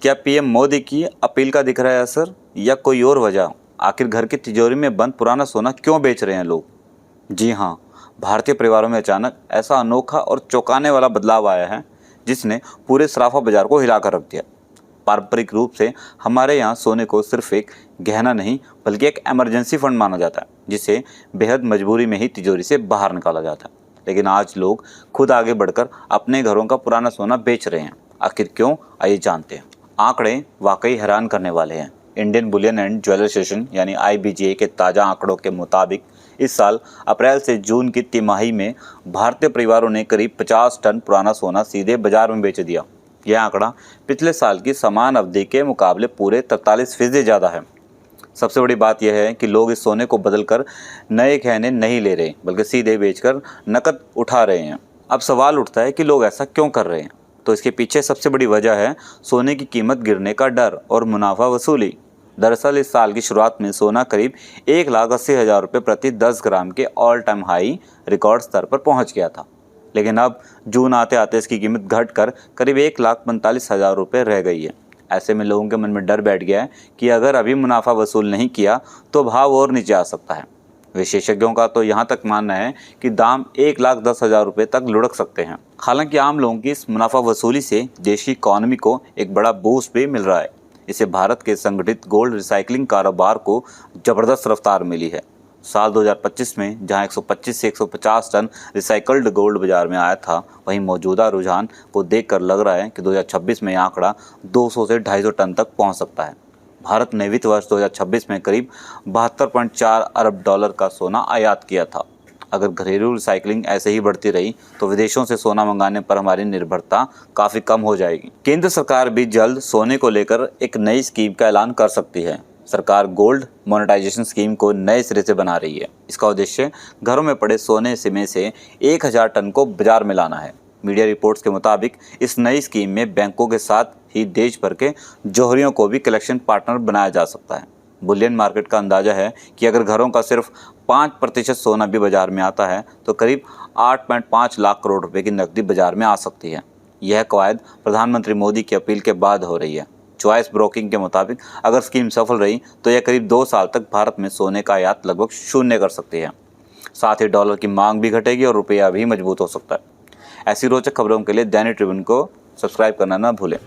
क्या पीएम मोदी की अपील का दिख रहा है असर या कोई और वजह? आखिर घर की तिजोरी में बंद पुराना सोना क्यों बेच रहे हैं लोग? जी हाँ, भारतीय परिवारों में अचानक ऐसा अनोखा और चौंकाने वाला बदलाव आया है जिसने पूरे सराफा बाजार को हिलाकर रख दिया। पारंपरिक रूप से हमारे यहाँ सोने को सिर्फ एक गहना नहीं बल्कि एक इमरजेंसी फंड माना जाता है, जिसे बेहद मजबूरी में ही तिजोरी से बाहर निकाला जाता है। लेकिन आज लोग खुद आगे बढ़कर अपने घरों का पुराना सोना बेच रहे हैं। आखिर क्यों, आइए जानते हैं। आंकड़े वाकई हैरान करने वाले हैं। Indian Boolean and jeweller association यानी IBGA के ताज़ा आंकड़ों के मुताबिक इस साल अप्रैल से जून की तिमाही में भारतीय परिवारों ने करीब 50 टन पुराना सोना सीधे बाजार में बेच दिया। यह आंकड़ा पिछले साल की समान अवधि के मुकाबले पूरे 43% ज़्यादा है। सबसे बड़ी बात यह है कि लोग इस सोने को बदलकर नए गहने नहीं ले रहे बल्कि सीधे बेचकर नकद उठा रहे हैं। अब सवाल उठता है कि लोग ऐसा क्यों कर रहे हैं? तो इसके पीछे सबसे बड़ी वजह है सोने की कीमत गिरने का डर और मुनाफा वसूली। दरअसल इस साल की शुरुआत में सोना करीब 1,80,000 रुपये प्रति 10 ग्राम के ऑल टाइम हाई रिकॉर्ड स्तर पर पहुंच गया था। लेकिन अब जून आते आते इसकी कीमत घटकर करीब 1,45,000 रुपये रह गई है। ऐसे में लोगों के मन में डर बैठ गया है कि अगर अभी मुनाफा वसूल नहीं किया तो भाव और नीचे आ सकता है। विशेषज्ञों का तो यहाँ तक मानना है कि दाम 1,10,000 रुपये तक लुढ़क सकते हैं। हालांकि आम लोगों की इस मुनाफा वसूली से देश की इकॉनमी को एक बड़ा बूस्ट भी मिल रहा है। इससे भारत के संगठित गोल्ड रिसाइकलिंग कारोबार को जबरदस्त रफ्तार मिली है। साल 2025 में जहां 125 से 150 टन रिसाइकल्ड गोल्ड बाजार में आया था, वहीं मौजूदा रुझान को देखकर लग रहा है कि 2026 में यह आंकड़ा 200 से 250 टन तक पहुंच सकता है। भारत ने वित्त वर्ष 2026 में करीब 72.4 अरब डॉलर का सोना आयात किया था। अगर घरेलू रिसाइकलिंग ऐसे ही बढ़ती रही तो विदेशों से सोना मंगाने पर हमारी निर्भरता काफ़ी कम हो जाएगी। केंद्र सरकार भी जल्द सोने को लेकर एक नई स्कीम का ऐलान कर सकती है। सरकार गोल्ड मोनेटाइजेशन स्कीम को नए सिरे से बना रही है। इसका उद्देश्य घरों में पड़े सोने में से 1,000 टन को बाजार में लाना है। मीडिया रिपोर्ट्स के मुताबिक इस नई स्कीम में बैंकों के साथ ही देश भर के जौहरियों को भी कलेक्शन पार्टनर बनाया जा सकता है। बुलियन मार्केट का अंदाजा है कि अगर घरों का सिर्फ 5% सोना भी बाजार में आता है तो करीब 8.5 लाख करोड़ रुपए की नकदी बाजार में आ सकती है। यह कवायद प्रधानमंत्री मोदी की अपील के बाद हो रही है। चॉइस ब्रोकिंग के मुताबिक अगर स्कीम सफल रही तो यह करीब 2 साल तक भारत में सोने का आयात लगभग शून्य कर सकती है। साथ ही डॉलर की मांग भी घटेगी और रुपया भी मजबूत हो सकता है। ऐसी रोचक खबरों के लिए दैनिक ट्रिब्यून को सब्सक्राइब करना न भूलें।